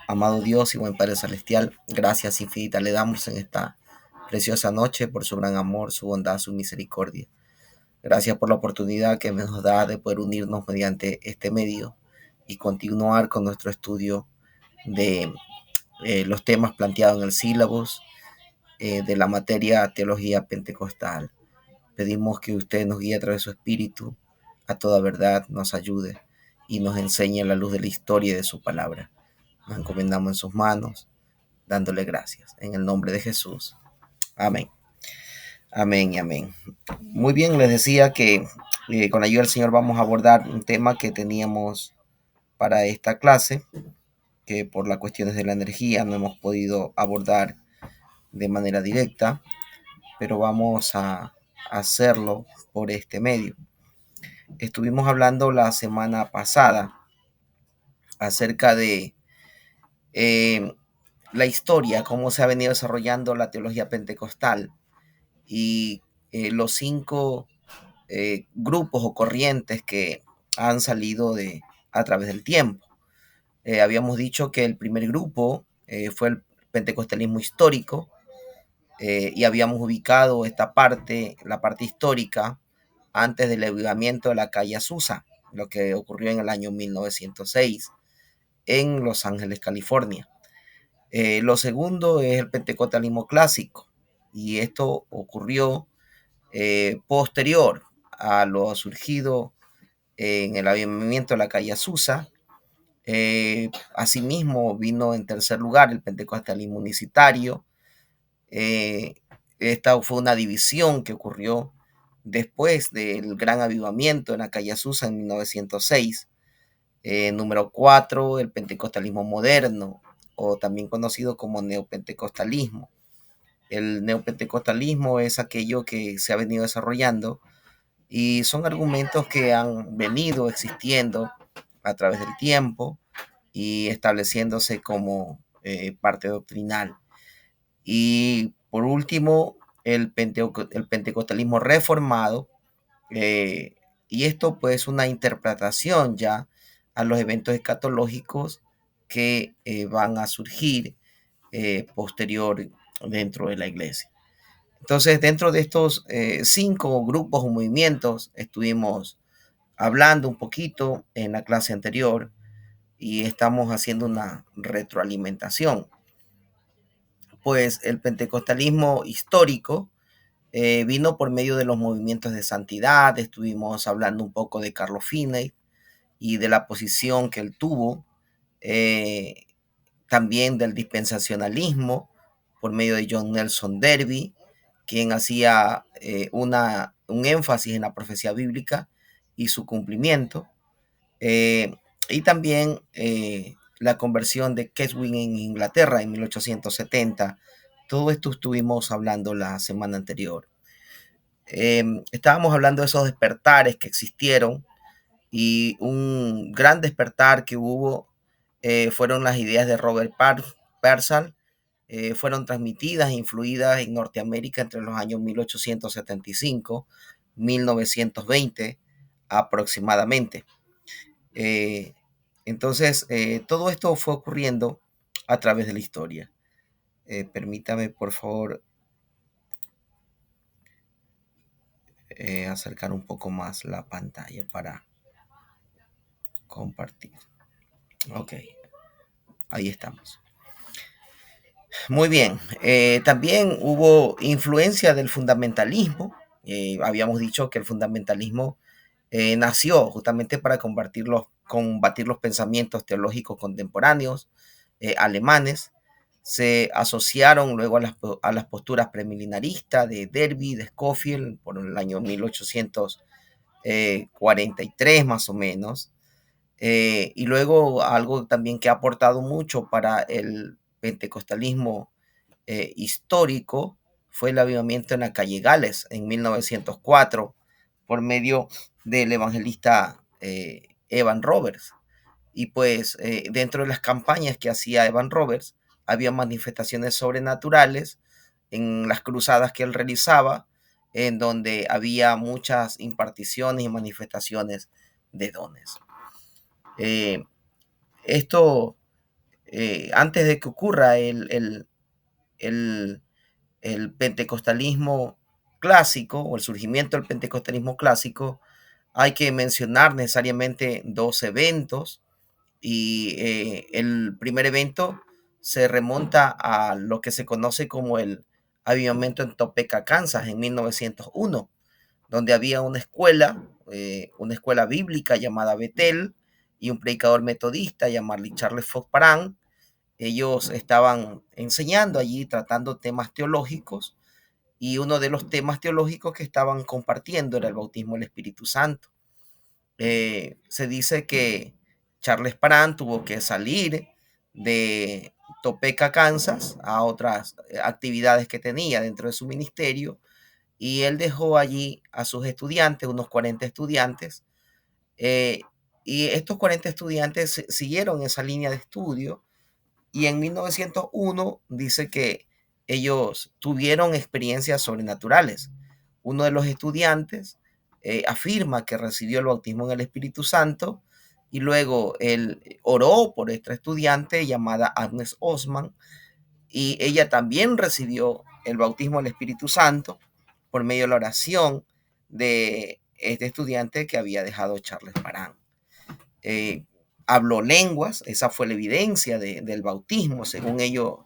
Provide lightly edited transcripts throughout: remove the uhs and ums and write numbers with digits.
Amado Dios y buen Padre Celestial, gracias infinitas le damos en esta preciosa noche por su gran amor, su bondad, su misericordia. Gracias por la oportunidad que nos da de poder unirnos mediante este medio y continuar con nuestro estudio de los temas planteados en el sílabus de la materia Teología Pentecostal. Pedimos que usted nos guíe a través de su espíritu a toda verdad, nos ayude y nos enseñe a la luz de la historia y de su palabra. Nos encomendamos en sus manos, dándole gracias. En el nombre de Jesús. Amén. Amén y amén. Muy bien, les decía que con la ayuda del Señor vamos a abordar un tema que teníamos para esta clase, que por las cuestiones de la energía no hemos podido abordar de manera directa, pero vamos a hacerlo por este medio. Estuvimos hablando la semana pasada acerca de la historia, cómo se ha venido desarrollando la teología pentecostal y los 5 grupos o corrientes que han salido a través del tiempo. Habíamos dicho que el primer grupo fue el pentecostalismo histórico y habíamos ubicado esta parte, la parte histórica, antes del avivamiento de la calle Azusa, lo que ocurrió en el año 1906 en Los Ángeles, California. Lo segundo es el pentecostalismo clásico y esto ocurrió posterior a lo surgido en el avivamiento de la calle Azusa. Asimismo vino en tercer lugar el pentecostalismo unicitario. Esta fue una división que ocurrió después del gran avivamiento en la calle Azusa en 1906. Número 4, el pentecostalismo moderno, o también conocido como neopentecostalismo. El neopentecostalismo es aquello que se ha venido desarrollando y son argumentos que han venido existiendo a través del tiempo y estableciéndose como parte doctrinal. Y por último, el pentecostalismo reformado, y esto pues una interpretación ya a los eventos escatológicos que van a surgir posterior dentro de la iglesia. Entonces, dentro de estos 5 grupos o movimientos, estuvimos hablando un poquito en la clase anterior y estamos haciendo una retroalimentación. Pues el pentecostalismo histórico vino por medio de los movimientos de santidad. Estuvimos hablando un poco de Carlo Finney y de la posición que él tuvo, eh, también del dispensacionalismo por medio de John Nelson Darby, quien hacía un énfasis en la profecía bíblica y su cumplimiento, y también la conversión de Keswin en Inglaterra en 1870. Todo esto estuvimos hablando la semana anterior. Estábamos hablando de esos despertares que existieron y un gran despertar que hubo fueron las ideas de Robert Persall. Fueron transmitidas e influidas en Norteamérica entre los años 1875 1920 aproximadamente. Entonces, todo esto fue ocurriendo a través de la historia. Permítame, por favor, acercar un poco más la pantalla para compartir. Ok, ahí estamos. Muy bien, también hubo influencia del fundamentalismo. Habíamos dicho que el fundamentalismo nació justamente para combatir los pensamientos teológicos contemporáneos alemanes. Se asociaron luego a las posturas premilenaristas de Derby, de Scofield, por el año 1843 más o menos. Y luego algo también que ha aportado mucho para el pentecostalismo histórico fue el avivamiento en la calle Gales en 1904 por medio del evangelista Evan Roberts. Y pues dentro de las campañas que hacía Evan Roberts había manifestaciones sobrenaturales en las cruzadas que él realizaba, en donde había muchas imparticiones y manifestaciones de dones. Esto antes de que ocurra el, el pentecostalismo clásico o el surgimiento del pentecostalismo clásico, hay que mencionar necesariamente dos eventos. Y el primer evento se remonta a lo que se conoce como el avivamiento en Topeka, Kansas, en 1901, donde había una escuela bíblica llamada Betel y un predicador metodista llamado Charles Fox Parham. Ellos estaban enseñando allí, tratando temas teológicos, y uno de los temas teológicos que estaban compartiendo era el bautismo del Espíritu Santo. Se dice que Charles Parham tuvo que salir de Topeka, Kansas, a otras actividades que tenía dentro de su ministerio, y él dejó allí a sus estudiantes, unos 40 estudiantes, eh, y estos 40 estudiantes siguieron esa línea de estudio, y en 1901 dice que ellos tuvieron experiencias sobrenaturales. Uno de los estudiantes afirma que recibió el bautismo en el Espíritu Santo, y luego él oró por esta estudiante llamada Agnes Osman, y ella también recibió el bautismo del Espíritu Santo por medio de la oración de este estudiante que había dejado Charles Parham. eh, Habló lenguas, esa fue la evidencia del bautismo, según ellos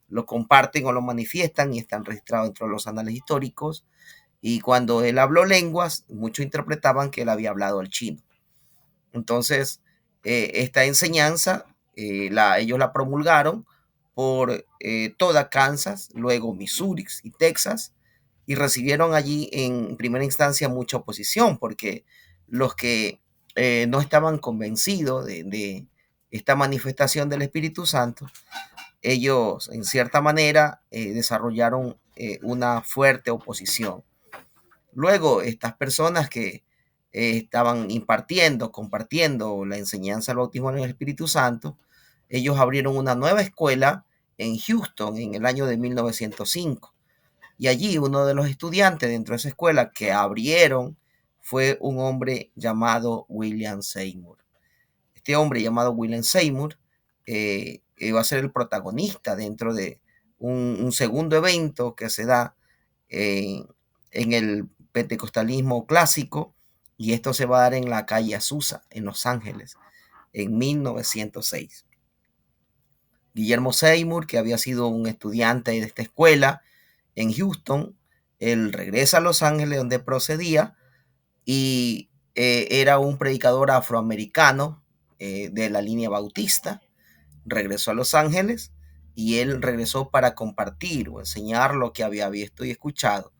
lo comparten o lo manifiestan y están registrados dentro de los anales históricos. Y cuando él habló lenguas, muchos interpretaban que él había hablado el chino. Entonces, esta enseñanza ellos la promulgaron por toda Kansas, luego Missouri y Texas, y recibieron allí en primera instancia mucha oposición, porque los que no estaban convencidos de esta manifestación del Espíritu Santo, ellos en cierta manera desarrollaron una fuerte oposición. Luego, estas personas que estaban impartiendo, compartiendo la enseñanza del bautismo en el Espíritu Santo, ellos abrieron una nueva escuela en Houston en el año de 1905. Y allí uno de los estudiantes dentro de esa escuela que abrieron fue un hombre llamado William Seymour. Este hombre llamado William Seymour va a ser el protagonista dentro de un segundo evento que se da eh, en el pentecostalismo clásico, y esto se va a dar en la calle Azusa, en Los Ángeles, en 1906. Guillermo Seymour, que había sido un estudiante de esta escuela en Houston, él regresa a Los Ángeles donde procedía, y era un predicador afroamericano de la línea bautista. Regresó a Los Ángeles y él regresó para compartir o enseñar lo que había visto y escuchado.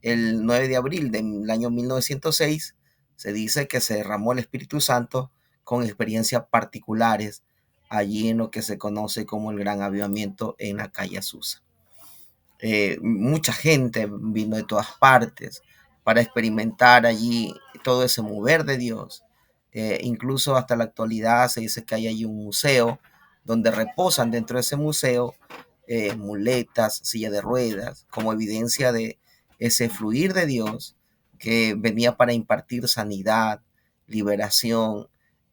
El 9 de abril del año 1906 se dice que se derramó el Espíritu Santo con experiencias particulares allí en lo que se conoce como el Gran Avivamiento en la calle Azusa. Mucha gente vino de todas partes para experimentar allí todo ese mover de Dios. Incluso hasta la actualidad se dice que hay allí un museo donde reposan dentro de ese museo muletas, silla de ruedas, como evidencia de ese fluir de Dios que venía para impartir sanidad, liberación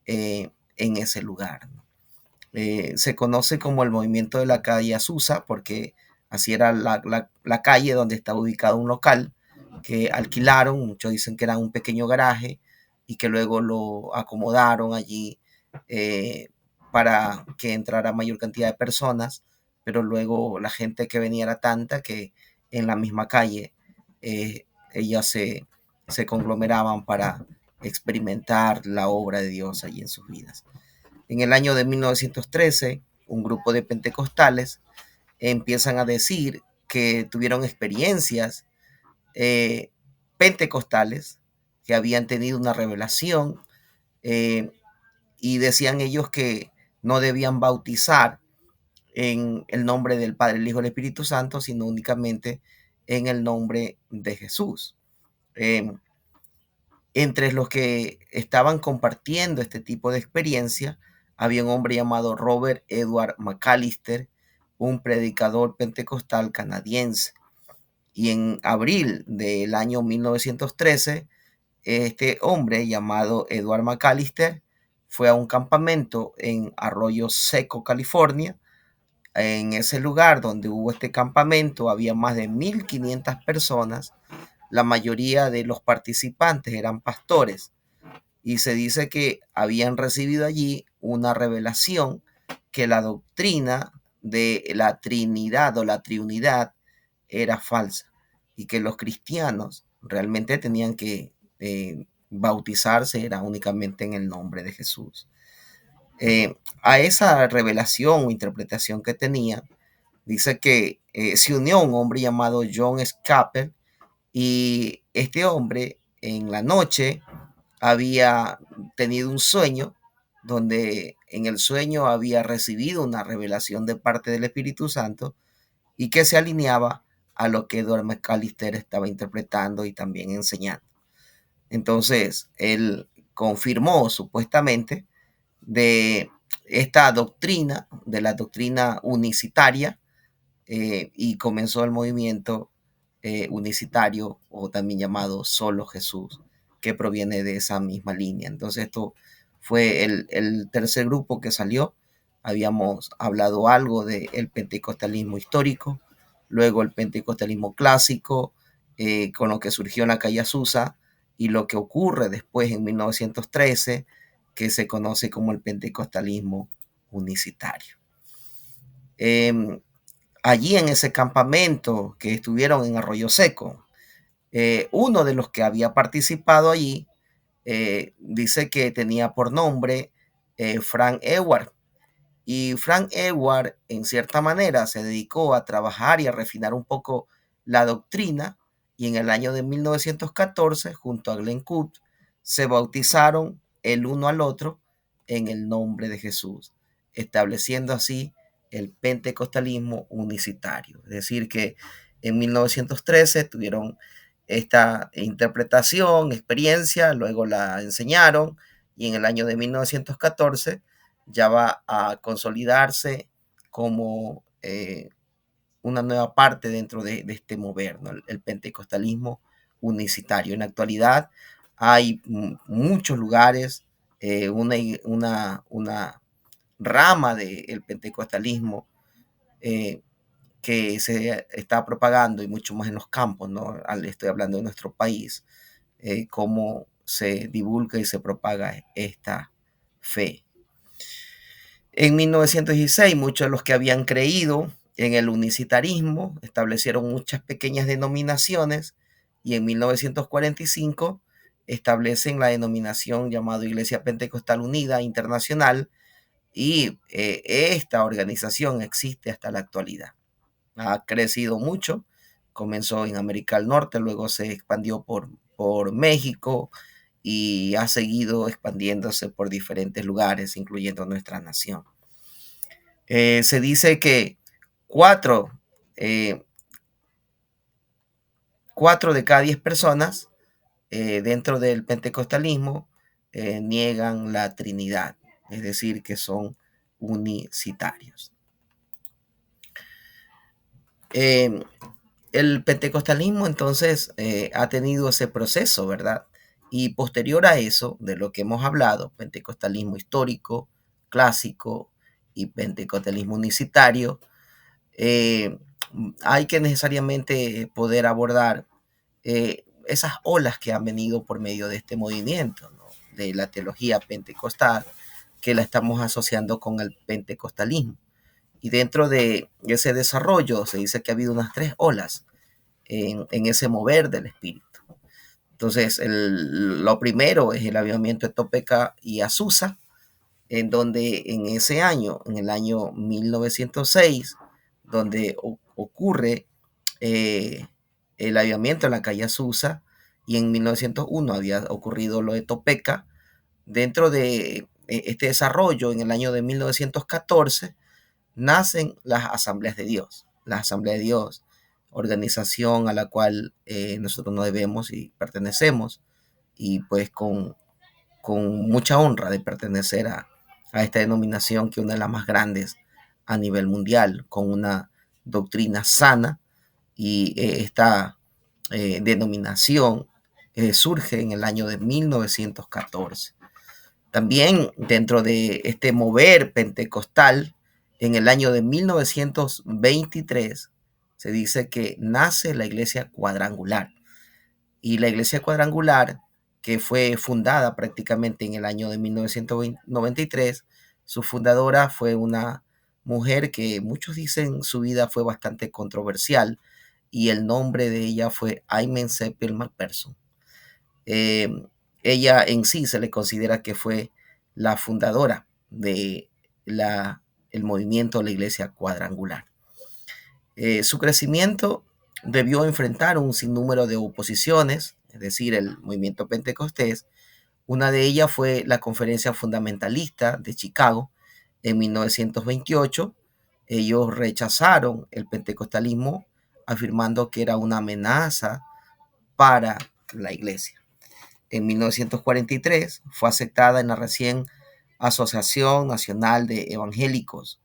en ese lugar. Se conoce como el movimiento de la calle Azusa porque así era la calle donde estaba ubicado un local que alquilaron. Muchos dicen que era un pequeño garaje y que luego lo acomodaron allí eh, para que entrara mayor cantidad de personas, pero luego la gente que venía era tanta que en la misma calle ellas se conglomeraban para experimentar la obra de Dios allí en sus vidas. En el año de 1913, un grupo de pentecostales empiezan a decir que tuvieron experiencias eh, pentecostales, que habían tenido una revelación, eh, y decían ellos que no debían bautizar en el nombre del Padre, el Hijo y el Espíritu Santo, sino únicamente en el nombre de Jesús. Eh, Entre los que estaban compartiendo este tipo de experiencia había un hombre llamado Robert Edward McAllister, un predicador pentecostal canadiense. Y en abril del año 1913, este hombre llamado Edward McAllister fue a un campamento en Arroyo Seco, California. En ese lugar donde hubo este campamento había más de 1.500 personas. La mayoría de los participantes eran pastores y se dice que habían recibido allí una revelación que la doctrina de la Trinidad o la Triunidad era falsa y que los cristianos realmente tenían que bautizarse era únicamente en el nombre de Jesús. A esa revelación o interpretación que tenía, dice que se unió un hombre llamado John Scapper, y este hombre en la noche había tenido un sueño donde en el sueño había recibido una revelación de parte del Espíritu Santo y que se alineaba a lo que Edward McAllister estaba interpretando y también enseñando. Entonces, él confirmó supuestamente de esta doctrina, de la doctrina unicitaria, y comenzó el movimiento unicitario, o también llamado Solo Jesús, que proviene de esa misma línea. Entonces esto fue el tercer grupo que salió. Habíamos hablado algo del pentecostalismo histórico, luego el pentecostalismo clásico, con lo que surgió en la calle Azusa, y lo que ocurre después en 1913, que se conoce como el pentecostalismo unicitario. Allí en ese campamento que estuvieron en Arroyo Seco, uno de los que había participado allí dice que tenía por nombre Frank Edward. Y Frank Edward, en cierta manera, se dedicó a trabajar y a refinar un poco la doctrina. Y en el año de 1914, junto a Glenn Cook, se bautizaron el uno al otro en el nombre de Jesús, estableciendo así el pentecostalismo unicitario. Es decir, que en 1913 tuvieron esta interpretación, experiencia, luego la enseñaron, y en el año de 1914 ya va a consolidarse como una nueva parte dentro de este mover, ¿no? El pentecostalismo unicitario. En la actualidad hay muchos lugares, una rama del pentecostalismo que se está propagando, y mucho más en los campos, ¿no? Estoy hablando de nuestro país, cómo se divulga y se propaga esta fe. En 1916, muchos de los que habían creído en el unicitarismo establecieron muchas pequeñas denominaciones, y en 1945 establecen la denominación llamada Iglesia Pentecostal Unida Internacional, y esta organización existe hasta la actualidad. Ha crecido mucho, comenzó en América del Norte, luego se expandió por México y ha seguido expandiéndose por diferentes lugares, incluyendo nuestra nación. Se dice que cuatro, eh, 4 de cada 10 personas dentro del pentecostalismo niegan la Trinidad, es decir, que son unicitarios. El pentecostalismo entonces ha tenido ese proceso, ¿verdad? Y posterior a eso, de lo que hemos hablado, pentecostalismo histórico, clásico y pentecostalismo unicitario, hay que necesariamente poder abordar esas olas que han venido por medio de este movimiento, ¿no? De la teología pentecostal, que la estamos asociando con el pentecostalismo. Y dentro de ese desarrollo se dice que ha habido unas 3 olas en ese mover del espíritu. Entonces, lo primero es el avivamiento de Topeka y Azusa, en donde en ese año, en el año 1906, donde ocurre el avivamiento en la calle Azusa, y en 1901 había ocurrido lo de Topeka. Dentro de este desarrollo, en el año de 1914, nacen las Asambleas de Dios. Las Asambleas de Dios, organización a la cual nosotros nos debemos y pertenecemos, y pues con mucha honra de pertenecer a esta denominación, que es una de las más grandes a nivel mundial, con una doctrina sana. Y esta denominación surge en el año de 1914. También dentro de este mover pentecostal, en el año de 1923, se dice que nace la iglesia cuadrangular. Y la iglesia cuadrangular, que fue fundada prácticamente en el año de 1993, su fundadora fue una mujer que muchos dicen su vida fue bastante controversial y el nombre de ella fue Aimee Semple McPherson. Eh, Ella en sí se le considera que fue la fundadora de el movimiento de la iglesia cuadrangular. Su crecimiento debió enfrentar un sinnúmero de oposiciones, es decir, el movimiento pentecostés. Una de ellas fue la Conferencia Fundamentalista de Chicago en 1928. Ellos rechazaron el pentecostalismo, afirmando que era una amenaza para la iglesia. En 1943 fue aceptada en la recién Asociación Nacional de Evangélicos.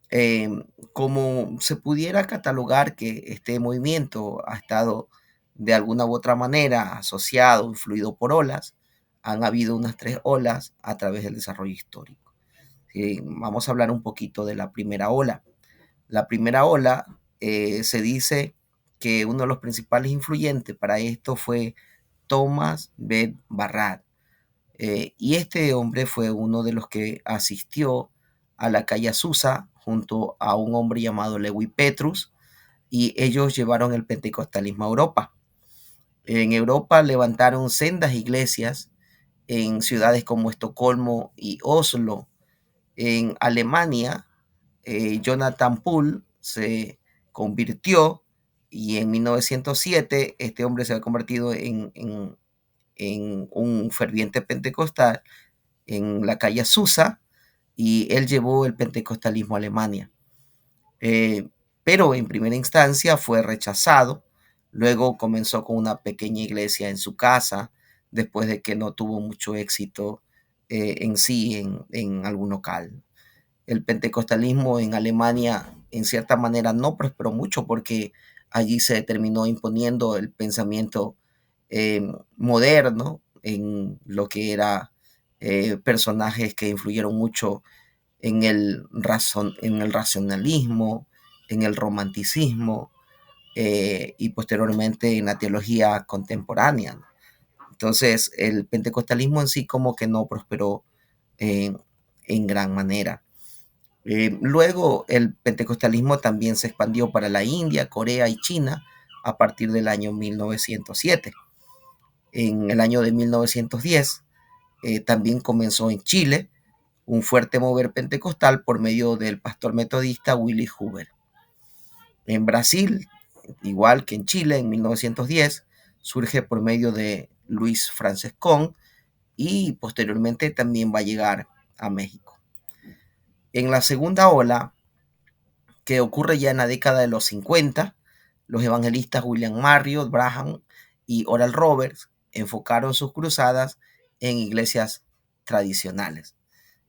Eh, Como se pudiera catalogar que este movimiento ha estado de alguna u otra manera asociado, influido por olas, han habido unas 3 olas a través del desarrollo histórico. Vamos a hablar un poquito de la primera ola. La primera ola se dice que uno de los principales influyentes para esto fue Thomas B. Barrett. Y este hombre fue uno de los que asistió a la calle Azusa junto a un hombre llamado Lewi Petrus, y ellos llevaron el pentecostalismo a Europa. En Europa levantaron sendas iglesias en ciudades como Estocolmo y Oslo. En Alemania, Jonathan Poole se convirtió y en 1907 este hombre se ha convertido en un ferviente pentecostal en la calle Susa, y él llevó el pentecostalismo a Alemania. Eh, pero en primera instancia fue rechazado, luego comenzó con una pequeña iglesia en su casa, después de que no tuvo mucho éxito en sí en algún local. El pentecostalismo en Alemania en cierta manera no prosperó mucho porque allí se terminó imponiendo el pensamiento moderno en lo que era personajes que influyeron mucho en el racionalismo, en el romanticismo y posteriormente en la teología contemporánea. Entonces el pentecostalismo en sí como que no prosperó eh, en gran manera. Luego el pentecostalismo también se expandió para la India, Corea y China a partir del año 1907. En el año de 1910 también comenzó en Chile un fuerte mover pentecostal por medio del pastor metodista Willy Huber. En Brasil, igual que en Chile, en 1910, surge por medio de Luis Francescón y posteriormente también va a llegar a México. En la segunda ola, que ocurre ya en la década de los 50, los evangelistas William Marriott, Branham y Oral Roberts enfocaron sus cruzadas en iglesias tradicionales.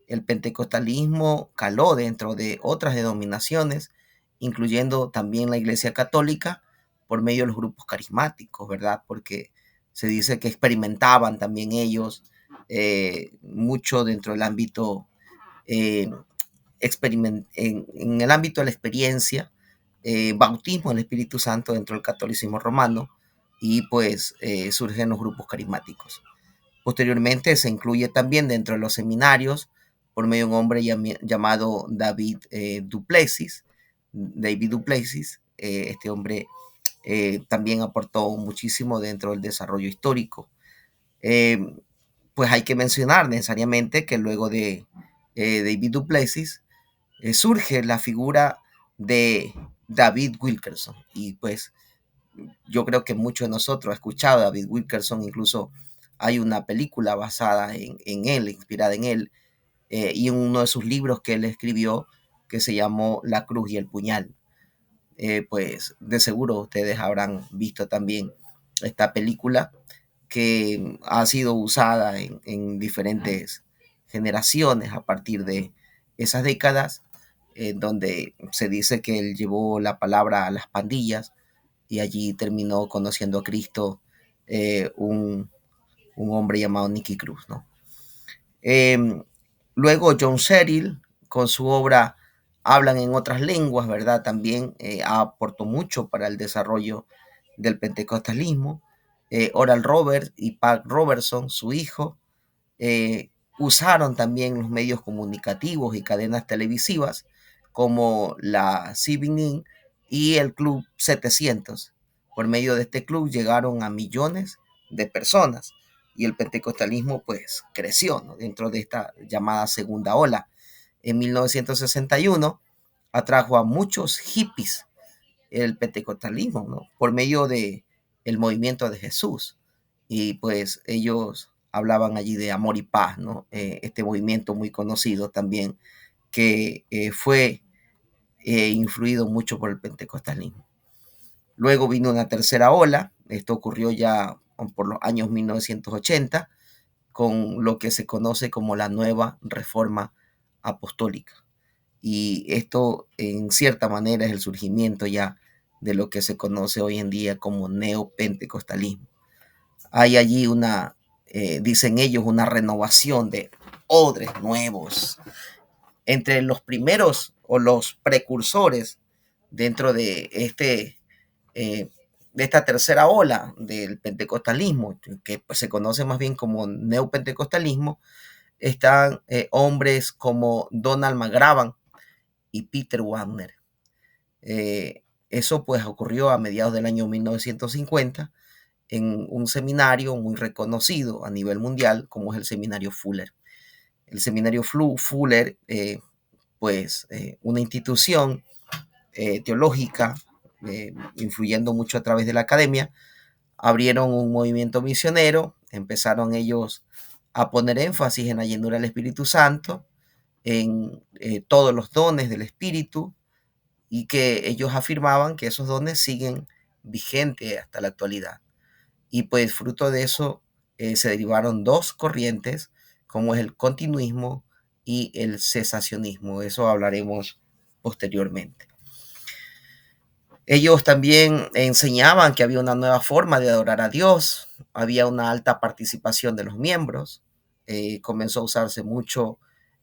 El pentecostalismo caló dentro de otras denominaciones, incluyendo también la Iglesia Católica, por medio de los grupos carismáticos, ¿verdad? Porque se dice que experimentaban también ellos mucho dentro del ámbito, eh, en el ámbito de la experiencia, bautismo del Espíritu Santo dentro del catolicismo romano, y pues surgen los grupos carismáticos. Posteriormente se incluye también dentro de los seminarios por medio de un hombre llamado David Duplessis. Este hombre también aportó muchísimo dentro del desarrollo histórico. Eh, pues hay que mencionar necesariamente que luego de David Duplessis surge la figura de David Wilkerson, y pues yo creo que muchos de nosotros han escuchado a David Wilkerson, incluso hay una película basada en él, inspirada en él, y en uno de sus libros que él escribió que se llamó La Cruz y el Puñal. Pues de seguro ustedes habrán visto también esta película que ha sido usada en diferentes generaciones a partir de esas décadas, donde se dice que él llevó la palabra a las pandillas y allí terminó conociendo a Cristo un hombre llamado Nicky Cruz, ¿no? Em, Luego John Cyril, con su obra Hablan en otras lenguas, ¿verdad? También aportó mucho para el desarrollo del pentecostalismo. Oral Roberts y Pat Robertson, su hijo, usaron también los medios comunicativos y cadenas televisivas como la CBN y el Club 700. Por medio de este club llegaron a millones de personas y el pentecostalismo pues creció, ¿no?, dentro de esta llamada segunda ola. En 1961 atrajo a muchos hippies el pentecostalismo, ¿no?, por medio de el movimiento de Jesús. Y pues ellos hablaban allí de amor y paz, ¿no? Este movimiento muy conocido también que fue influido mucho por el pentecostalismo. Luego vino una tercera ola, esto ocurrió ya por los años 1980, con lo que se conoce como la nueva reforma apostólica. Y esto en cierta manera es el surgimiento ya de lo que se conoce hoy en día como neopentecostalismo. Hay allí una, dicen ellos, una renovación de odres nuevos. Entre los primeros o los precursores dentro eh, de esta tercera ola del pentecostalismo, que pues, se conoce más bien como neopentecostalismo, están hombres como Donald McGravan y Peter Wagner. Eso pues ocurrió a mediados del año 1950 en un seminario muy reconocido a nivel mundial como es el seminario Fuller. El seminario Fuller, una institución teológica, influyendo mucho a través de la academia, abrieron un movimiento misionero, empezaron ellos a poner énfasis en la llenura del Espíritu Santo, en todos los dones del Espíritu, y que ellos afirmaban que esos dones siguen vigentes hasta la actualidad. Y pues fruto de eso se derivaron dos corrientes, como es el continuismo y el cesacionismo. De eso hablaremos posteriormente. Ellos también enseñaban que había una nueva forma de adorar a Dios, había una alta participación de los miembros, comenzó a usarse mucho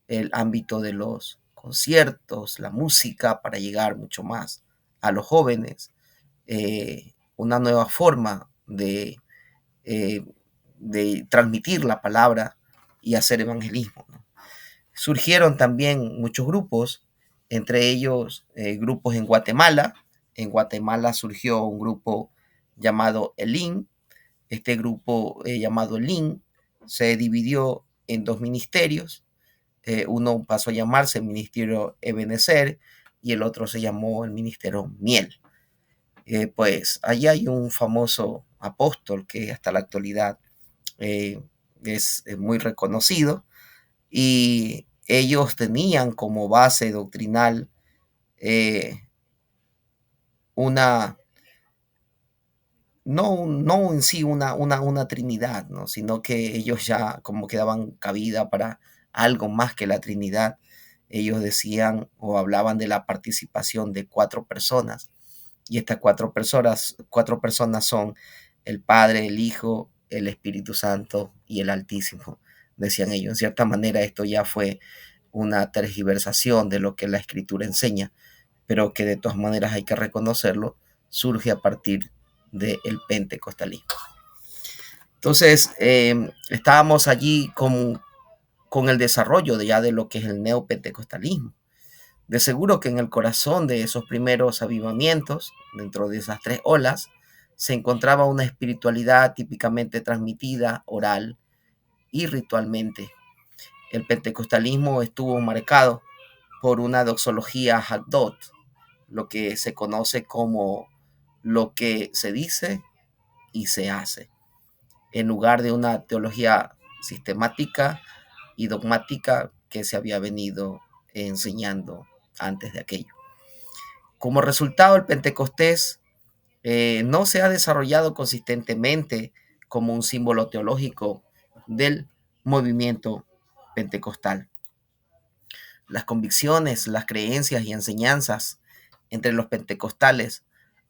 el ámbito de los conciertos, la música, para llegar mucho más a los jóvenes, una nueva forma eh, de transmitir la palabra y hacer evangelismo, ¿no? Surgieron también muchos grupos, entre ellos grupos en Guatemala. En Guatemala surgió un grupo llamado Elim. Este grupo llamado Elim se dividió en dos ministerios. Uno pasó a llamarse el Ministerio Ebenezer y el otro se llamó el Ministerio Miel. Pues allí hay un famoso apóstol que hasta la actualidad eh, es muy reconocido, y ellos tenían como base doctrinal eh, una, no en sí una trinidad, ¿no?, sino que ellos ya como que daban cabida para algo más que la trinidad. Ellos decían o hablaban de la participación de cuatro personas, y estas cuatro personas son el Padre, el Hijo, el Espíritu Santo y el Altísimo, decían ellos. En cierta manera esto ya fue una tergiversación de lo que la Escritura enseña, pero que de todas maneras hay que reconocerlo, surge a partir del pentecostalismo. Entonces, estábamos allí con el desarrollo de lo que es el neopentecostalismo. De seguro que en el corazón de esos primeros avivamientos, dentro de esas tres olas, se encontraba una espiritualidad típicamente transmitida oral y ritualmente. El pentecostalismo estuvo marcado por una doxología Hadot, lo que se conoce como lo que se dice y se hace, en lugar de una teología sistemática y dogmática que se había venido enseñando antes de aquello. Como resultado, el Pentecostés no se ha desarrollado consistentemente como un símbolo teológico del movimiento pentecostal. Las convicciones, las creencias y enseñanzas entre los pentecostales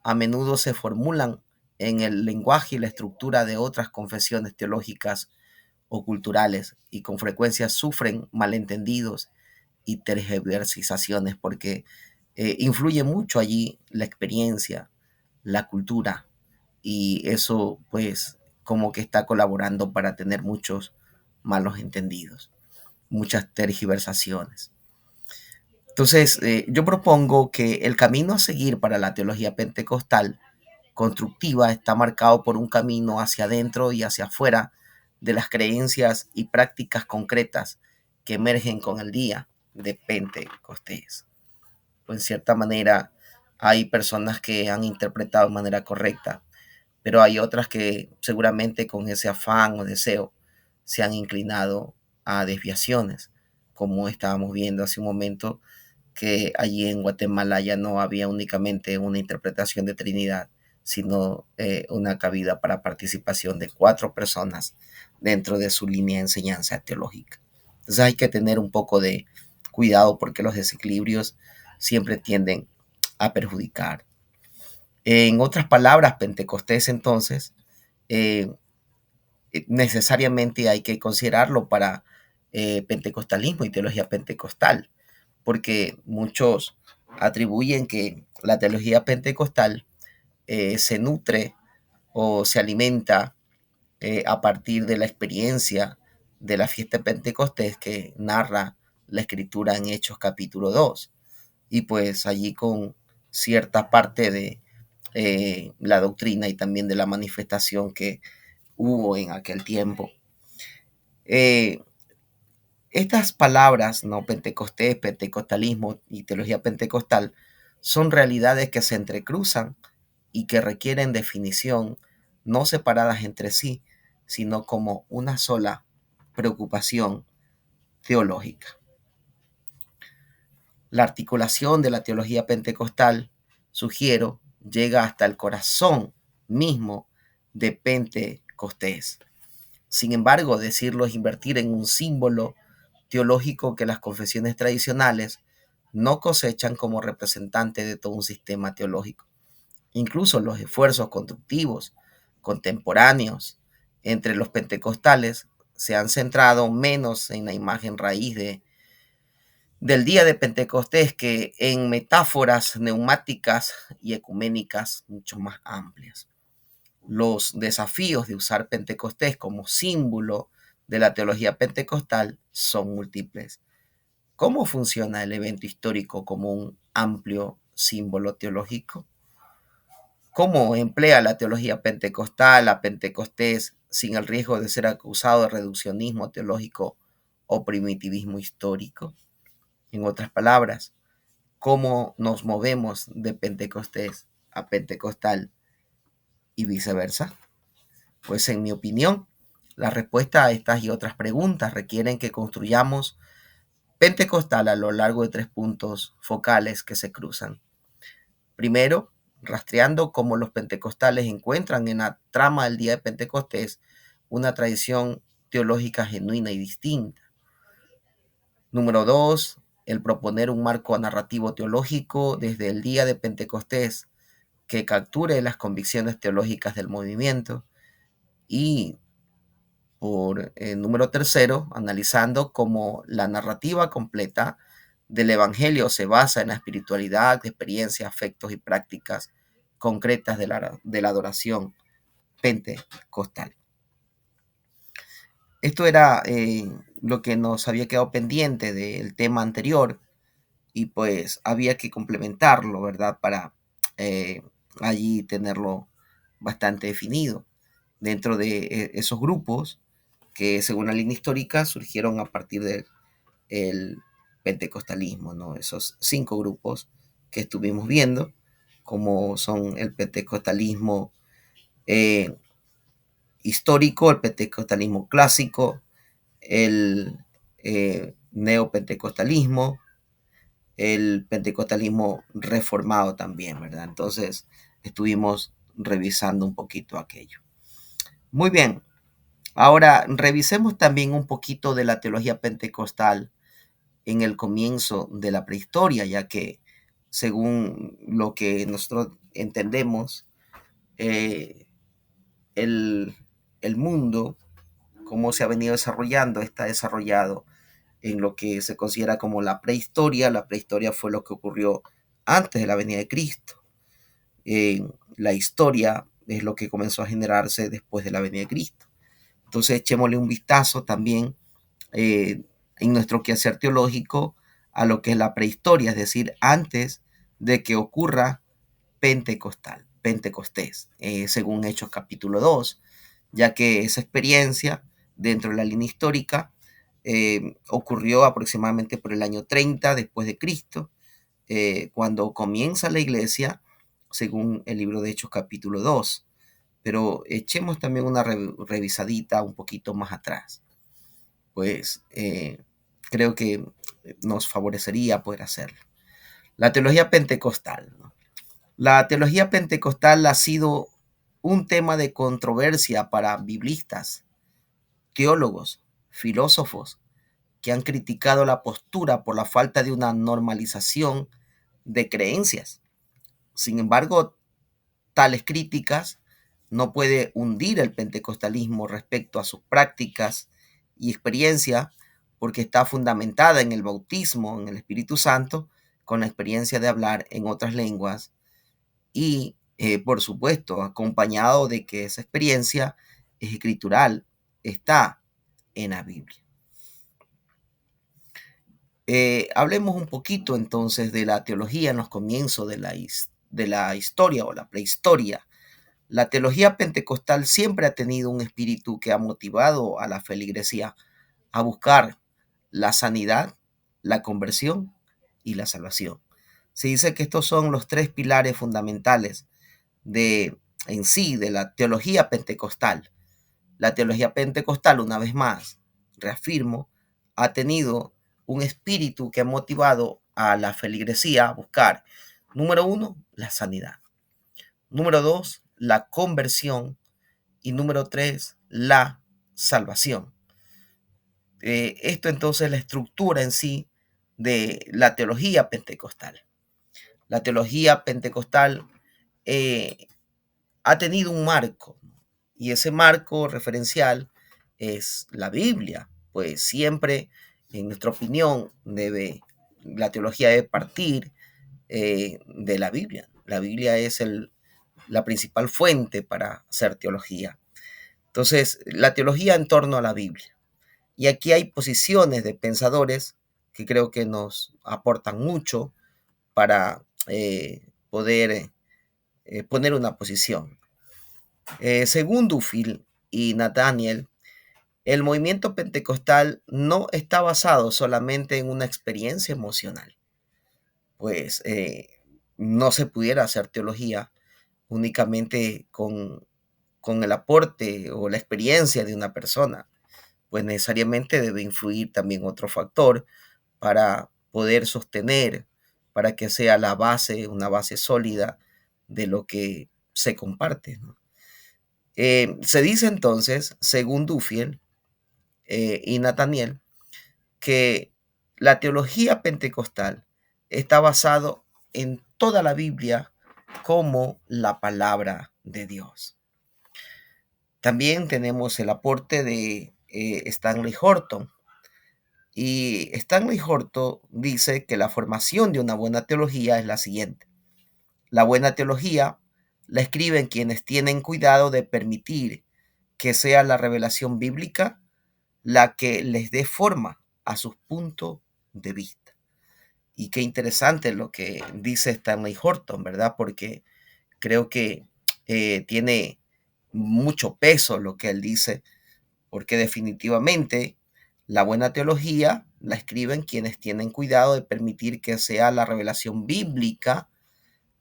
a menudo se formulan en el lenguaje y la estructura de otras confesiones teológicas o culturales y con frecuencia sufren malentendidos y tergiversaciones porque influye mucho allí la experiencia, la cultura y eso pues como que está colaborando para tener muchos malos entendidos, muchas tergiversaciones. Entonces, yo propongo que el camino a seguir para la teología pentecostal constructiva está marcado por un camino hacia adentro y hacia afuera de las creencias y prácticas concretas que emergen con el día de Pentecostés. Pues en cierta manera hay personas que han interpretado de manera correcta, pero hay otras que seguramente con ese afán o deseo se han inclinado a desviaciones, como estábamos viendo hace un momento, que allí en Guatemala ya no había únicamente una interpretación de Trinidad, sino una cabida para participación de 4 personas dentro de su línea de enseñanza teológica. Entonces hay que tener un poco de cuidado porque los desequilibrios siempre tienden a perjudicar. En otras palabras, Pentecostés entonces eh, necesariamente hay que considerarlo para pentecostalismo y teología pentecostal, porque muchos atribuyen que la teología pentecostal se nutre o se alimenta a partir de la experiencia de la fiesta de Pentecostés que narra la escritura en Hechos capítulo 2 y pues allí con cierta parte de la doctrina y también de la manifestación que hubo en aquel tiempo. Eh, Estas palabras, ¿no? Pentecostés, pentecostalismo y teología pentecostal, son realidades que se entrecruzan y que requieren definición, no separadas entre sí, sino como una sola preocupación teológica. La articulación de la teología pentecostal, sugiero, llega hasta el corazón mismo de Pentecostés. Sin embargo, decirlo es invertir en un símbolo teológico que las confesiones tradicionales no cosechan como representante de todo un sistema teológico. Incluso los esfuerzos constructivos contemporáneos entre los pentecostales se han centrado menos en la imagen raíz del día de Pentecostés que en metáforas neumáticas y ecuménicas mucho más amplias. Los desafíos de usar Pentecostés como símbolo de la teología pentecostal son múltiples. ¿Cómo funciona el evento histórico como un amplio símbolo teológico? ¿Cómo emplea la teología pentecostal a Pentecostés sin el riesgo de ser acusado de reduccionismo teológico o primitivismo histórico? En otras palabras, ¿cómo nos movemos de Pentecostés a pentecostal y viceversa? Pues en mi opinión, la respuesta a estas y otras preguntas requieren que construyamos pentecostal a lo largo de 3 puntos focales que se cruzan. Primero, rastreando cómo los pentecostales encuentran en la trama del día de Pentecostés una tradición teológica genuina y distinta. Número 2, el proponer un marco narrativo teológico desde el día de Pentecostés que capture las convicciones teológicas del movimiento. Y por número tercero, analizando cómo la narrativa completa del Evangelio se basa en la espiritualidad, experiencias, afectos y prácticas concretas de la adoración pentecostal. Esto era lo que nos había quedado pendiente del tema anterior y pues había que complementarlo, ¿verdad? Para eh, allí tenerlo bastante definido. Dentro de esos grupos que según la línea histórica surgieron a partir del pentecostalismo, ¿no? Esos 5 grupos que estuvimos viendo, como son el pentecostalismo eh, histórico, el pentecostalismo clásico, el neopentecostalismo, el pentecostalismo reformado también, ¿verdad? Entonces estuvimos revisando un poquito aquello. Muy bien, ahora revisemos también un poquito de la teología pentecostal en el comienzo de la prehistoria, ya que según lo que nosotros entendemos, eh, el, el mundo cómo se ha venido desarrollando, está desarrollado en lo que se considera como la prehistoria. La prehistoria fue lo que ocurrió antes de la venida de Cristo. La historia es lo que comenzó a generarse después de la venida de Cristo. Entonces echémosle un vistazo también en nuestro quehacer teológico a lo que es la prehistoria, es decir, antes de que ocurra Pentecostés, según Hechos capítulo 2, ya que esa experiencia dentro de la línea histórica ocurrió aproximadamente por el año 30 después de Cristo, cuando comienza la iglesia, según el libro de Hechos capítulo 2. Pero echemos también una revisadita un poquito más atrás, pues creo que nos favorecería poder hacerlo. La teología pentecostal, ¿no? La teología pentecostal ha sido un tema de controversia para biblistas, teólogos, filósofos, que han criticado la postura por la falta de una normalización de creencias. Sin embargo, tales críticas no puede hundir el pentecostalismo respecto a sus prácticas y experiencia, porque está fundamentada en el bautismo, en el Espíritu Santo, con la experiencia de hablar en otras lenguas y, por supuesto, acompañado de que esa experiencia es escritural, está en la Biblia. Hablemos un poquito entonces de la teología en los comienzos de la historia o la prehistoria. La teología pentecostal siempre ha tenido un espíritu que ha motivado a la feligresía a buscar la sanidad, la conversión y la salvación. Se dice que estos son los tres pilares fundamentales en sí de la teología pentecostal. La teología pentecostal, una vez más, reafirmo, ha tenido un espíritu que ha motivado a la feligresía a buscar, número 1, la sanidad. Número 2, la conversión. Y número 3, la salvación. Esto entonces es la estructura en sí de la teología pentecostal. La teología pentecostal ha tenido un marco, y ese marco referencial es la Biblia, pues siempre, en nuestra opinión, la teología debe partir de la Biblia. La Biblia es la principal fuente para hacer teología. Entonces, la teología en torno a la Biblia. Y aquí hay posiciones de pensadores que creo que nos aportan mucho para poder poner una posición. Según Duffield y Nathaniel, el movimiento pentecostal no está basado solamente en una experiencia emocional, pues no se pudiera hacer teología únicamente con el aporte o la experiencia de una persona, pues necesariamente debe influir también otro factor para poder sostener, para que sea la base, una base sólida de lo que se comparte, ¿no? Se dice entonces, según Duffield y Nathaniel, que la teología pentecostal está basado en toda la Biblia como la palabra de Dios. También tenemos el aporte de Stanley Horton. Y Stanley Horton dice que la formación de una buena teología es la siguiente. La buena teología la escriben quienes tienen cuidado de permitir que sea la revelación bíblica la que les dé forma a sus puntos de vista. Y qué interesante lo que dice Stanley Horton, ¿verdad? Porque creo que tiene mucho peso lo que él dice, porque definitivamente la buena teología la escriben quienes tienen cuidado de permitir que sea la revelación bíblica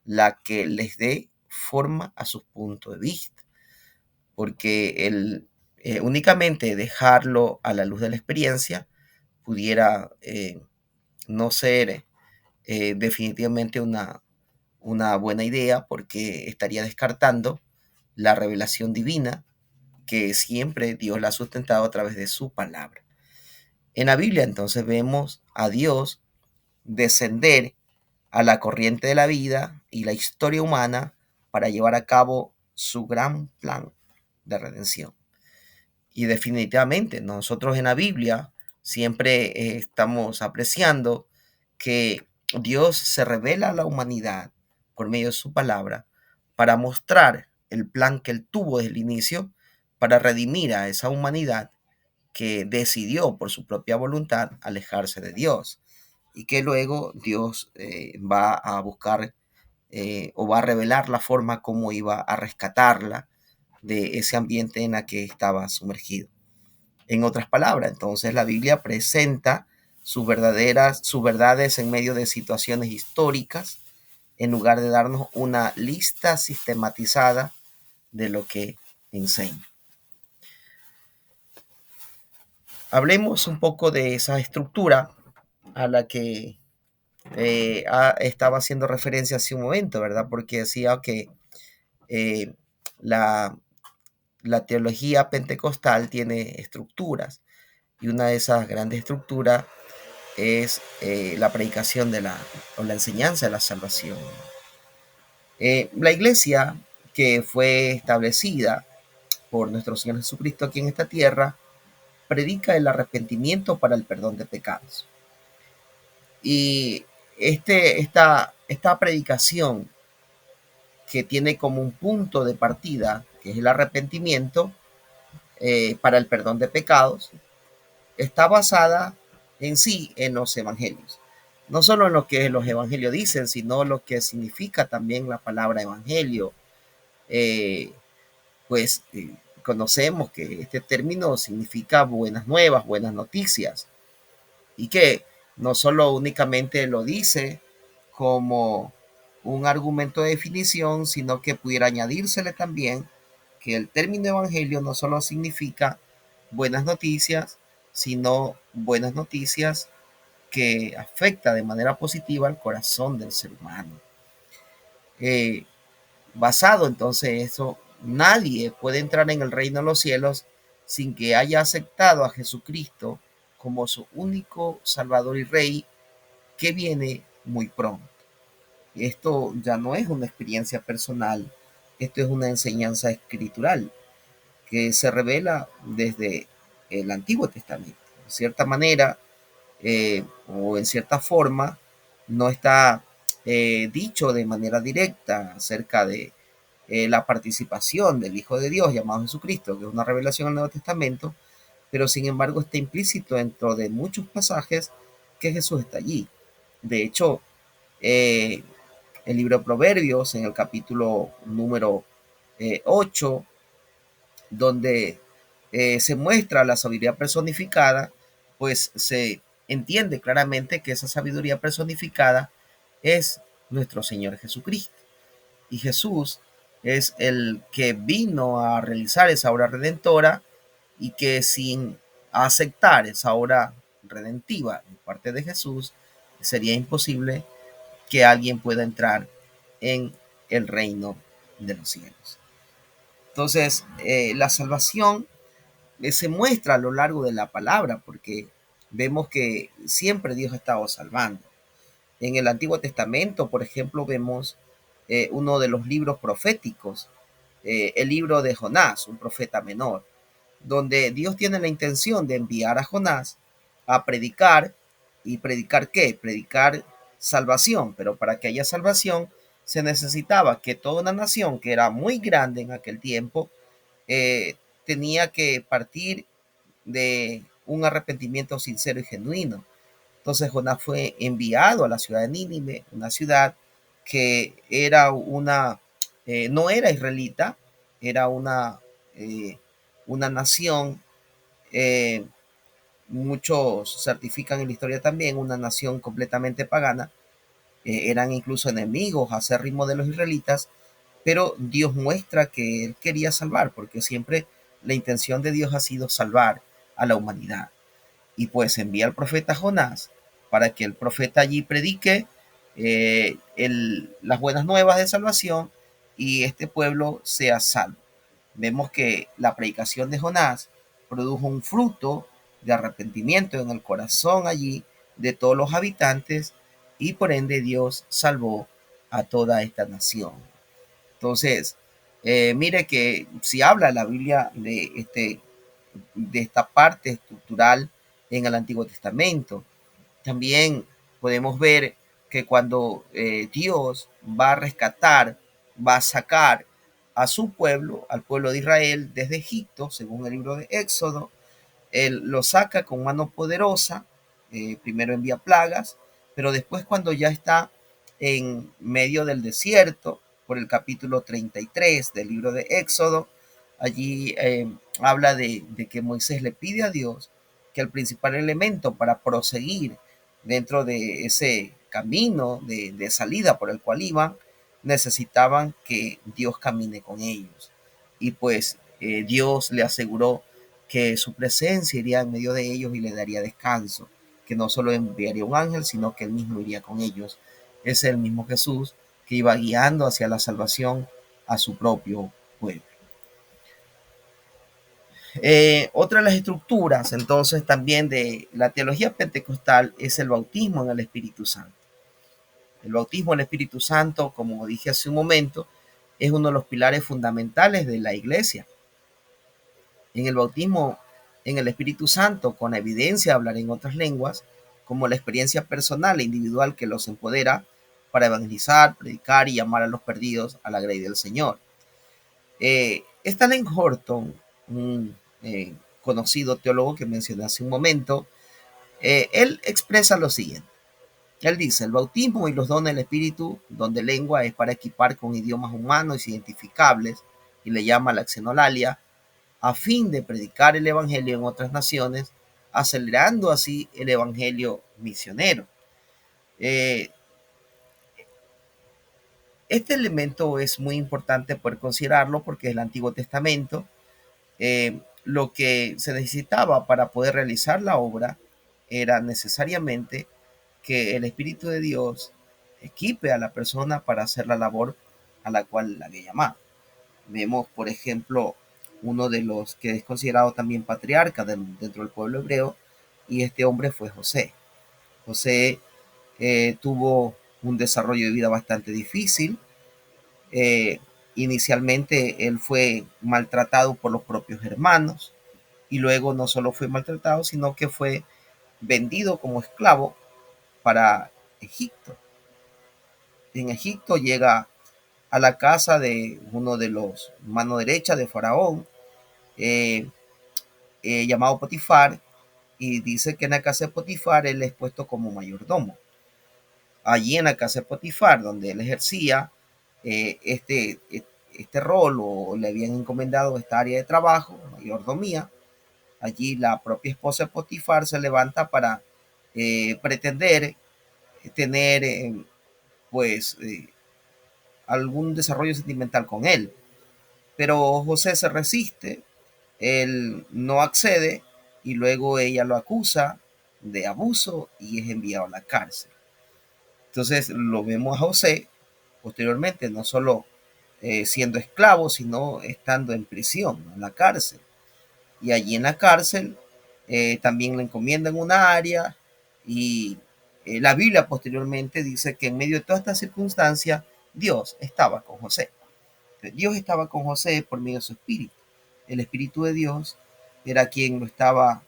la que les dé forma a sus puntos de vista, porque únicamente dejarlo a la luz de la experiencia pudiera no ser definitivamente una buena idea, porque estaría descartando la revelación divina que siempre Dios la ha sustentado a través de su palabra. En la Biblia entonces vemos a Dios descender a la corriente de la vida y la historia humana para llevar a cabo su gran plan de redención. Y definitivamente nosotros en la Biblia siempre estamos apreciando que Dios se revela a la humanidad por medio de su palabra para mostrar el plan que él tuvo desde el inicio para redimir a esa humanidad que decidió por su propia voluntad alejarse de Dios y que luego Dios va a buscar o va a revelar la forma como iba a rescatarla de ese ambiente en el que estaba sumergido. En otras palabras, entonces la Biblia presenta sus verdades en medio de situaciones históricas, en lugar de darnos una lista sistematizada de lo que enseña. Hablemos un poco de esa estructura a la que estaba haciendo referencia hace un momento, ¿verdad? Porque decía que eh, la, la teología pentecostal tiene estructuras y una de esas grandes estructuras es la predicación o la enseñanza de la salvación. La iglesia que fue establecida por nuestro Señor Jesucristo aquí en esta tierra predica el arrepentimiento para el perdón de pecados. Y esta predicación que tiene como un punto de partida, que es el arrepentimiento para el perdón de pecados, está basada en sí en los evangelios. No solo en lo que los evangelios dicen, sino lo que significa también la palabra evangelio. Eh, pues conocemos que este término significa buenas nuevas, buenas noticias, y que no solo únicamente lo dice como un argumento de definición, sino que pudiera añadírsele también que el término evangelio no solo significa buenas noticias, sino buenas noticias que afecta de manera positiva al corazón del ser humano. Eh, Basado entonces eso, nadie puede entrar en el reino de los cielos sin que haya aceptado a Jesucristo como su único Salvador y Rey que viene muy pronto. Esto ya no es una experiencia personal, esto es una enseñanza escritural que se revela desde el Antiguo Testamento. De cierta manera, o en cierta forma, no está dicho de manera directa acerca de la participación del Hijo de Dios llamado Jesucristo, que es una revelación del Nuevo Testamento, pero sin embargo está implícito dentro de muchos pasajes que Jesús está allí. De hecho, eh, el libro de Proverbios, en el capítulo número 8, donde se muestra la sabiduría personificada, pues se entiende claramente que esa sabiduría personificada es nuestro Señor Jesucristo. Y Jesús es el que vino a realizar esa obra redentora y que sin aceptar esa obra redentiva en parte de Jesús, sería imposible que alguien pueda entrar en el reino de los cielos. Entonces, la salvación se muestra a lo largo de la palabra, porque vemos que siempre Dios ha estado salvando. En el Antiguo Testamento, por ejemplo, vemos uno de los libros proféticos, el libro de Jonás, un profeta menor, donde Dios tiene la intención de enviar a Jonás a predicar. ¿Y predicar qué? Predicar salvación, pero para que haya salvación se necesitaba que toda una nación que era muy grande en aquel tiempo tenía que partir de un arrepentimiento sincero y genuino. Entonces Jonás fue enviado a la ciudad de Nínive, una ciudad que era no era israelita, era una nación, eh, muchos certifican en la historia también, una nación completamente pagana, eran incluso enemigos acérrimos de los israelitas, pero Dios muestra que Él quería salvar, porque siempre la intención de Dios ha sido salvar a la humanidad. Y pues envía al profeta Jonás para que el profeta allí predique las buenas nuevas de salvación y este pueblo sea salvo. Vemos que la predicación de Jonás produjo un fruto de arrepentimiento en el corazón allí de todos los habitantes y por ende Dios salvó a toda esta nación. Entonces, mire que si habla la Biblia de esta parte estructural en el Antiguo Testamento. También podemos ver que cuando Dios va a rescatar, va a sacar a su pueblo, al pueblo de Israel, desde Egipto, según el libro de Éxodo, él lo saca con mano poderosa, primero envía plagas, pero después cuando ya está en medio del desierto, por el capítulo 33 del libro de Éxodo, allí habla de que Moisés le pide a Dios que el principal elemento para proseguir dentro de ese camino de salida por el cual iban, necesitaban que Dios camine con ellos. Y pues Dios le aseguró que su presencia iría en medio de ellos y le daría descanso, que no solo enviaría un ángel, sino que él mismo iría con ellos. Es el mismo Jesús que iba guiando hacia la salvación a su propio pueblo. Otra de las estructuras entonces también de la teología pentecostal es el bautismo en el Espíritu Santo. El bautismo en el Espíritu Santo, como dije hace un momento, es uno de los pilares fundamentales de la iglesia. En el bautismo en el Espíritu Santo, con evidencia de hablar en otras lenguas, como la experiencia personal e individual que los empodera para evangelizar, predicar y llamar a los perdidos a la grey del Señor. Stanley Horton, un conocido teólogo que mencioné hace un momento, él expresa lo siguiente. Él dice, el bautismo y los dones del Espíritu, don de lengua, es para equipar con idiomas humanos identificables, y le llama la xenolalia, a fin de predicar el evangelio en otras naciones, acelerando así el evangelio misionero. Eh, este elemento es muy importante poder considerarlo porque el Antiguo Testamento, lo que se necesitaba para poder realizar la obra era necesariamente que el Espíritu de Dios equipe a la persona para hacer la labor a la cual la había llamado. Vemos, por ejemplo, uno de los que es considerado también patriarca dentro del pueblo hebreo, y este hombre fue José. José tuvo un desarrollo de vida bastante difícil. Eh, Inicialmente él fue maltratado por los propios hermanos, y luego no solo fue maltratado, sino que fue vendido como esclavo para Egipto. En Egipto llega a la casa de uno de los mano derecha de Faraón, eh, llamado Potifar, y dice que en la casa de Potifar él es puesto como mayordomo. Allí en la casa de Potifar, donde él ejercía este rol, o le habían encomendado esta área de trabajo, mayordomía, allí la propia esposa de Potifar se levanta para pretender tener pues algún desarrollo sentimental con él. Pero José se resiste, él no accede, y luego ella lo acusa de abuso y es enviado a la cárcel. Entonces lo vemos a José posteriormente, no solo siendo esclavo, sino estando en prisión, en la cárcel. Y allí en la cárcel también le encomiendan una área, y la Biblia posteriormente dice que en medio de toda esta circunstancia Dios estaba con José. Dios estaba con José por medio de su espíritu. El espíritu de Dios era quien lo estaba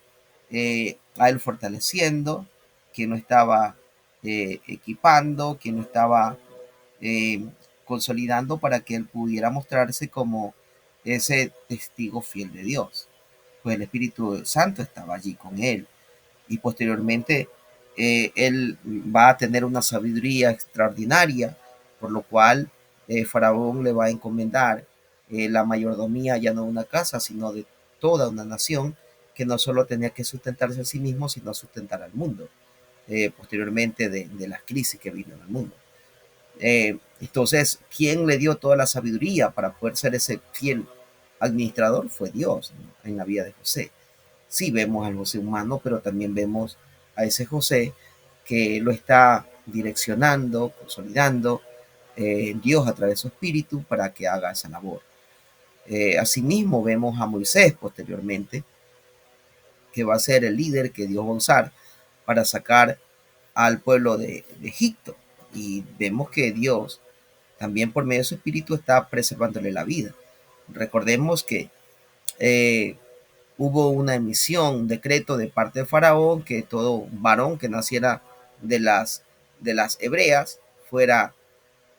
a él fortaleciendo, quien lo estaba equipando, quien lo estaba eh, consolidando para que él pudiera mostrarse como ese testigo fiel de Dios. Pues el Espíritu Santo estaba allí con él, y posteriormente él va a tener una sabiduría extraordinaria, por lo cual Faraón le va a encomendar la mayordomía ya no de una casa, sino de toda una nación, que no solo tenía que sustentarse a sí mismo, sino sustentar al mundo, posteriormente de las crisis que vino en el mundo. Entonces, ¿quién le dio toda la sabiduría para poder ser ese fiel administrador? Fue Dios, ¿no?, en la vida de José. Sí vemos al José humano, pero también vemos a ese José que lo está direccionando, consolidando Dios a través de su espíritu para que haga esa labor. Asimismo vemos a Moisés posteriormente, que va a ser el líder que Dios va a usar para sacar al pueblo de Egipto. Y vemos que Dios también por medio de su espíritu está preservándole la vida. Recordemos que eh, hubo una emisión, un decreto de parte de Faraón que todo varón que naciera de las hebreas fuera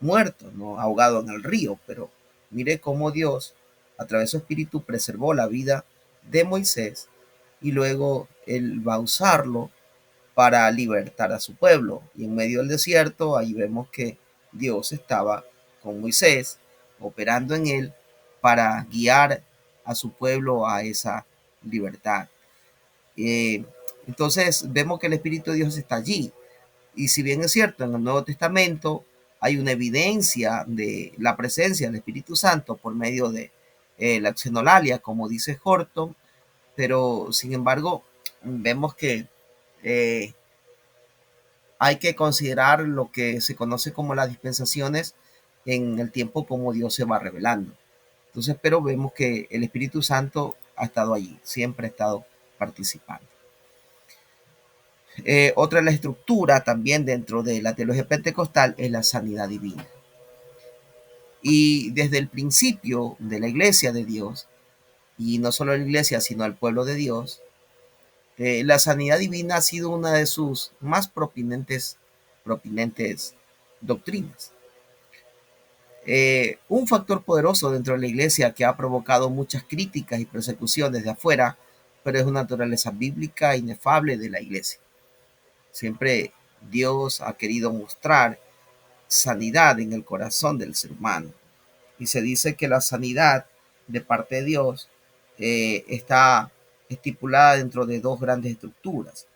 muerto, ¿no? Ahogado en el río. Pero mire cómo Dios, a través de su espíritu, preservó la vida de Moisés y luego él va a usarlo para libertar a su pueblo. Y en medio del desierto, ahí vemos que Dios estaba con Moisés, operando en él para guiar a su pueblo a esa libertad. Eh, entonces vemos que el Espíritu de Dios está allí. Y si bien es cierto, en el Nuevo Testamento hay una evidencia de la presencia del Espíritu Santo por medio de la xenolalia, como dice Horton, pero sin embargo vemos que eh, hay que considerar lo que se conoce como las dispensaciones en el tiempo como Dios se va revelando. Entonces, pero vemos que el Espíritu Santo ha estado allí, siempre ha estado participando. Otra de la estructura también dentro de la teología pentecostal es la sanidad divina. Y desde el principio de la iglesia de Dios, y no solo la iglesia, sino el pueblo de Dios, la sanidad divina ha sido una de sus más propinentes doctrinas. Un factor poderoso dentro de la iglesia que ha provocado muchas críticas y persecuciones de afuera, pero es una naturaleza bíblica inefable de la iglesia. Siempre Dios ha querido mostrar sanidad en el corazón del ser humano. Y se dice que la sanidad de parte de Dios está estipulada dentro de dos grandes estructuras,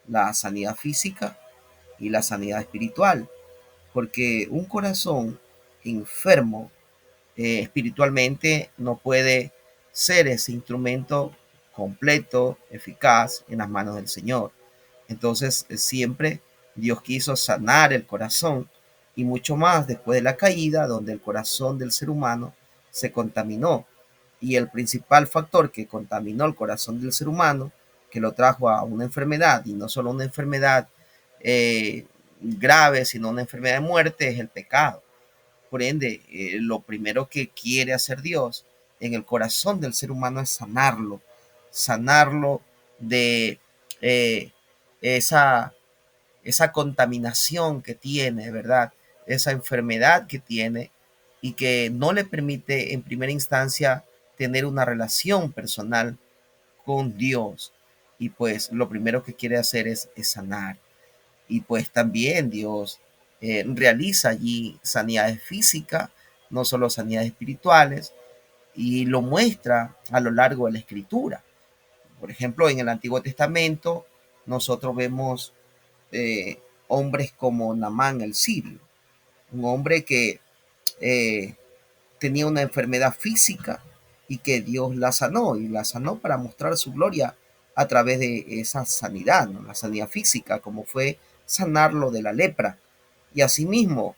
la sanidad física y la sanidad espiritual, porque un corazón enfermo espiritualmente no puede ser ese instrumento completo, eficaz en las manos del Señor. Entonces siempre Dios quiso sanar el corazón y mucho más después de la caída, donde el corazón del ser humano se contaminó. Y el principal factor que contaminó el corazón del ser humano, que lo trajo a una enfermedad, y no solo una enfermedad grave, sino una enfermedad de muerte, es el pecado. Por ende, lo primero que quiere hacer Dios en el corazón del ser humano es sanarlo de eh, esa, esa contaminación que tiene, ¿verdad? Esa enfermedad que tiene y que no le permite en primera instancia tener una relación personal con Dios. Y pues lo primero que quiere hacer es sanar. Y pues también Dios realiza allí sanidades físicas, no solo sanidades espirituales, y lo muestra a lo largo de la escritura. Por ejemplo, en el Antiguo Testamento nosotros vemos hombres como Namán el sirio, un hombre que eh, tenía una enfermedad física y que Dios la sanó, y la sanó para mostrar su gloria a través de esa sanidad, ¿no? La sanidad física, como fue sanarlo de la lepra. Y asimismo,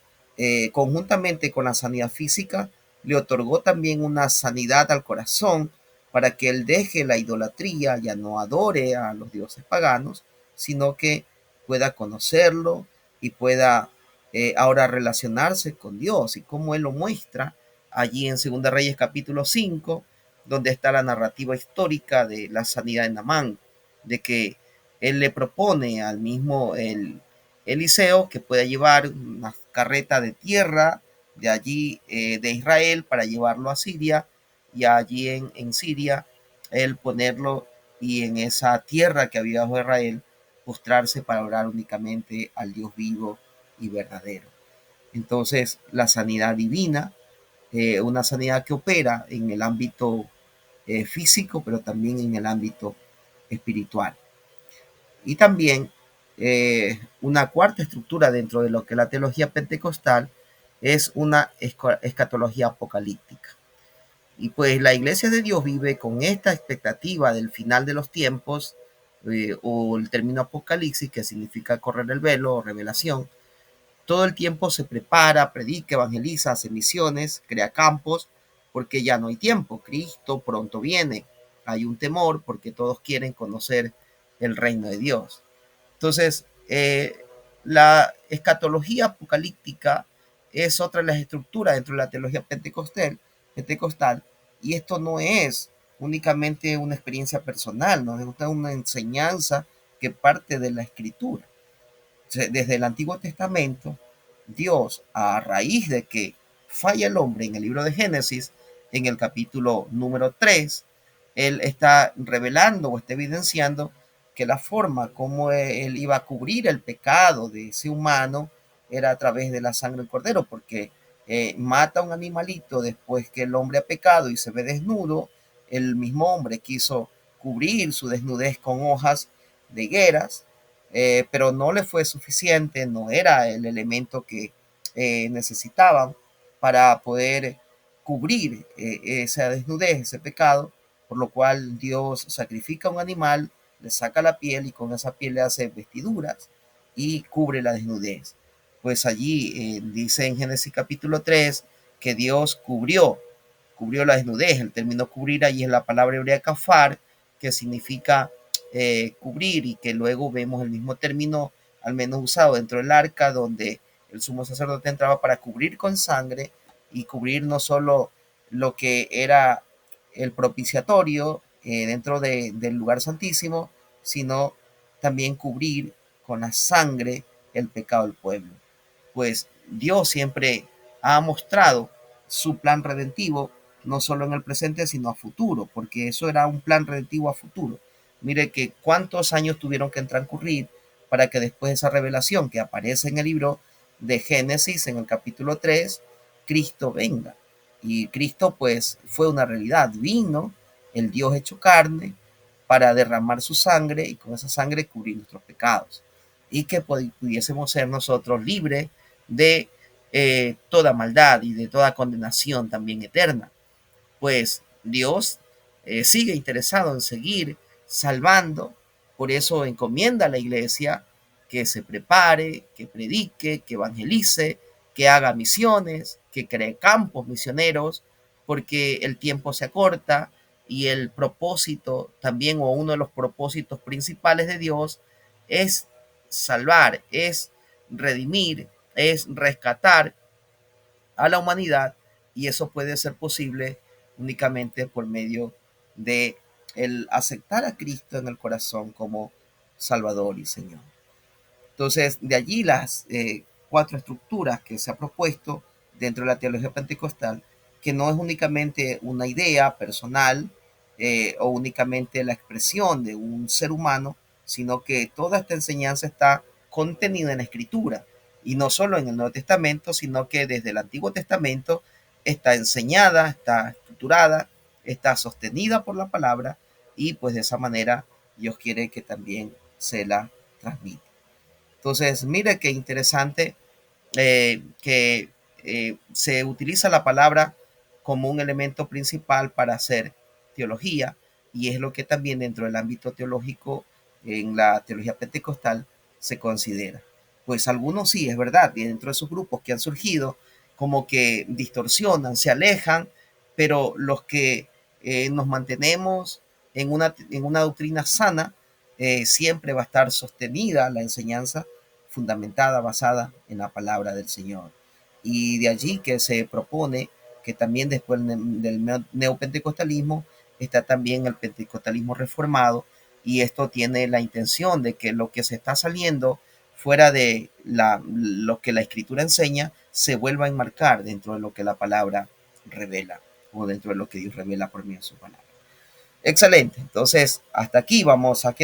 conjuntamente con la sanidad física, le otorgó también una sanidad al corazón para que él deje la idolatría, ya no adore a los dioses paganos, sino que pueda conocerlo y pueda ahora relacionarse con Dios, y como él lo muestra allí en Segunda Reyes capítulo 5, donde está la narrativa histórica de la sanidad de Namán, de que él le propone al mismo Eliseo que pueda llevar una carreta de tierra de allí de Israel para llevarlo a Siria, y allí en Siria él ponerlo y en esa tierra que había bajo Israel postrarse para orar únicamente al Dios vivo y verdadero. Entonces la sanidad divina, una sanidad que opera en el ámbito físico, pero también en el ámbito espiritual. Y también una cuarta estructura dentro de lo que es la teología pentecostal es una escatología apocalíptica. Y pues la iglesia de Dios vive con esta expectativa del final de los tiempos, o el término apocalipsis, que significa correr el velo o revelación. Todo el tiempo se prepara, predica, evangeliza, hace misiones, crea campos, porque ya no hay tiempo. Cristo pronto viene. Hay un temor porque todos quieren conocer el reino de Dios. Entonces, la escatología apocalíptica es otra de las estructuras dentro de la teología pentecostal, y esto no es únicamente una experiencia personal, nos deja una enseñanza que parte de la escritura. Desde el Antiguo Testamento, Dios, a raíz de que falla el hombre en el libro de Génesis, en el capítulo número 3, Él está revelando o está evidenciando que la forma como Él iba a cubrir el pecado de ese humano era a través de la sangre del cordero, porque mata a un animalito después que el hombre ha pecado y se ve desnudo. El mismo hombre quiso cubrir su desnudez con hojas de higueras, pero no le fue suficiente, no era el elemento que necesitaban para poder cubrir esa desnudez, ese pecado, por lo cual Dios sacrifica un animal, le saca la piel y con esa piel le hace vestiduras y cubre la desnudez. Pues allí dice en Génesis capítulo 3 que Dios cubrió la desnudez. El término cubrir allí es la palabra hebrea kafar, que significa cubrir, y que luego vemos el mismo término al menos usado dentro del arca, donde el sumo sacerdote entraba para cubrir con sangre y cubrir no solo lo que era el propiciatorio dentro del lugar santísimo, sino también cubrir con la sangre el pecado del pueblo. Pues Dios siempre ha mostrado su plan redentivo, no solo en el presente, sino a futuro, porque eso era un plan redentivo a futuro. Mire que cuántos años tuvieron que transcurrir para que después de esa revelación que aparece en el libro de Génesis, en el capítulo 3, Cristo venga. Y Cristo pues fue una realidad, vino el Dios hecho carne para derramar su sangre y con esa sangre cubrir nuestros pecados. Y que pudiésemos ser nosotros libres de toda maldad y de toda condenación también eterna. Pues Dios sigue interesado en seguir salvando, por eso encomienda a la iglesia que se prepare, que predique, que evangelice, que haga misiones, que cree campos misioneros, porque el tiempo se acorta y el propósito también, o uno de los propósitos principales de Dios, es salvar, es redimir, es rescatar a la humanidad, y eso puede ser posible únicamente por medio de el aceptar a Cristo en el corazón como Salvador y Señor. Entonces, de allí las cuatro estructuras que se ha propuesto dentro de la teología pentecostal, que no es únicamente una idea personal o únicamente la expresión de un ser humano, sino que toda esta enseñanza está contenida en la Escritura, y no solo en el Nuevo Testamento, sino que desde el Antiguo Testamento está enseñada, está estructurada, está sostenida por la palabra, y pues de esa manera Dios quiere que también se la transmita. Entonces, mire qué interesante que se utiliza la palabra como un elemento principal para hacer teología, y es lo que también dentro del ámbito teológico, en la teología pentecostal, se considera. Pues algunos sí, es verdad, y dentro de esos grupos que han surgido, como que distorsionan, se alejan, pero los que nos mantenemos en una doctrina sana, siempre va a estar sostenida la enseñanza fundamentada, basada en la palabra del Señor. Y de allí que se propone que también después del neopentecostalismo está también el pentecostalismo reformado, y esto tiene la intención de que lo que se está saliendo fuera de lo que la escritura enseña se vuelva a enmarcar dentro de lo que la palabra revela, o dentro de lo que Dios revela por medio de su palabra. Excelente, entonces hasta aquí vamos a quedar.